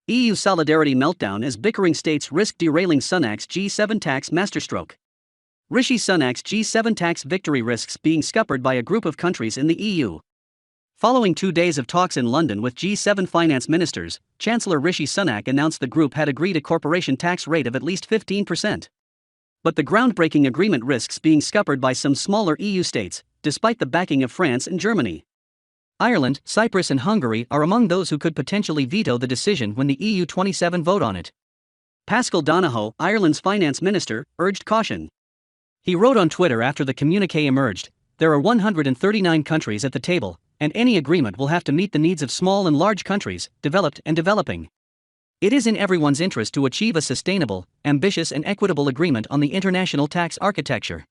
EU solidarity meltdown as bickering states risk derailing Sunak's G7 tax masterstroke. Rishi Sunak's G7 tax victory risks being scuppered by a group of countries in the EU. Following 2 days of talks in London with G7 finance ministers, Chancellor Rishi Sunak announced the group had agreed a corporation tax rate of at least 15%. But the groundbreaking agreement risks being scuppered by some smaller EU states, despite the backing of France and Germany. Ireland, Cyprus and Hungary are among those who could potentially veto the decision when the EU 27 vote on it. Paschal Donohoe, Ireland's finance minister, urged caution. He wrote on Twitter after the communiqué emerged, "There are 139 countries at the table, and any agreement will have to meet the needs of small and large countries, developed and developing. It is in everyone's interest to achieve a sustainable, ambitious and equitable agreement on the international tax architecture."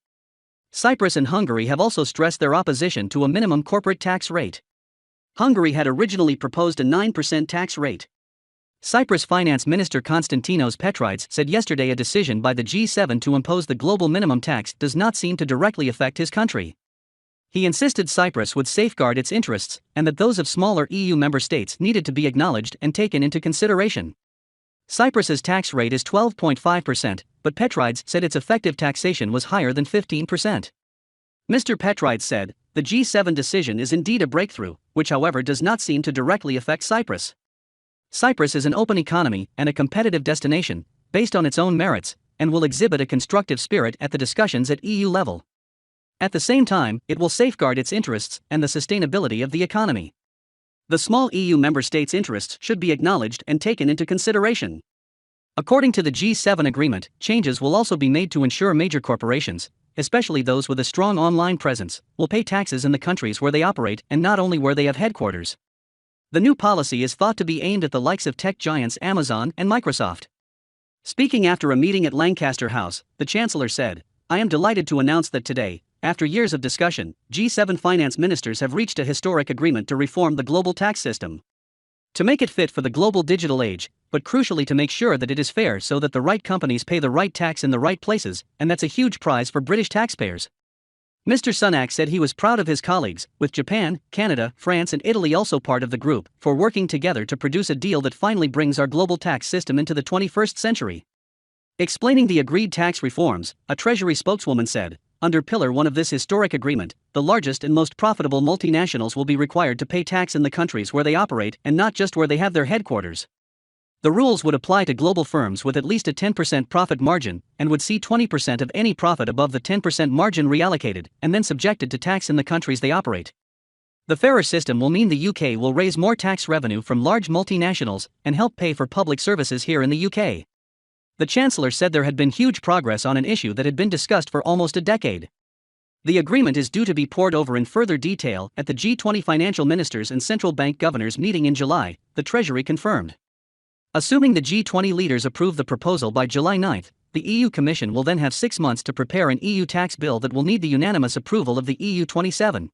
Cyprus and Hungary have also stressed their opposition to a minimum corporate tax rate. Hungary had originally proposed a 9% tax rate. Cyprus Finance Minister Konstantinos Petrides said yesterday a decision by the G7 to impose the global minimum tax does not seem to directly affect his country. He insisted Cyprus would safeguard its interests, and that those of smaller EU member states needed to be acknowledged and taken into consideration. Cyprus's tax rate is 12.5%, but Petrides said its effective taxation was higher than 15%. Mr. Petrides said, "The G7 decision is indeed a breakthrough, which however does not seem to directly affect Cyprus. Cyprus is an open economy and a competitive destination, based on its own merits, and will exhibit a constructive spirit at the discussions at EU level. At the same time, it will safeguard its interests and the sustainability of the economy. The small EU member states' interests should be acknowledged and taken into consideration." According to the G7 agreement, changes will also be made to ensure major corporations, especially those with a strong online presence, will pay taxes in the countries where they operate and not only where they have headquarters. The new policy is thought to be aimed at the likes of tech giants Amazon and Microsoft. Speaking after a meeting at Lancaster House, the Chancellor said, "I am delighted to announce that today, after years of discussion, G7 finance ministers have reached a historic agreement to reform the global tax system. To make it fit for the global digital age, but crucially to make sure that it is fair so that the right companies pay the right tax in the right places, and that's a huge prize for British taxpayers." Mr. Sunak said he was proud of his colleagues, with Japan, Canada, France and Italy also part of the group, for working together to produce a deal that finally brings our global tax system into the 21st century. Explaining the agreed tax reforms, a Treasury spokeswoman said, "Under Pillar 1 of this historic agreement, the largest and most profitable multinationals will be required to pay tax in the countries where they operate and not just where they have their headquarters. The rules would apply to global firms with at least a 10% profit margin and would see 20% of any profit above the 10% margin reallocated and then subjected to tax in the countries they operate. The fairer system will mean the UK will raise more tax revenue from large multinationals and help pay for public services here in the UK." The Chancellor said there had been huge progress on an issue that had been discussed for almost a decade. The agreement is due to be pored over in further detail at the G20 financial ministers and central bank governors meeting in July, the Treasury confirmed. Assuming the G20 leaders approve the proposal by July 9, the EU Commission will then have 6 months to prepare an EU tax bill that will need the unanimous approval of the EU 27.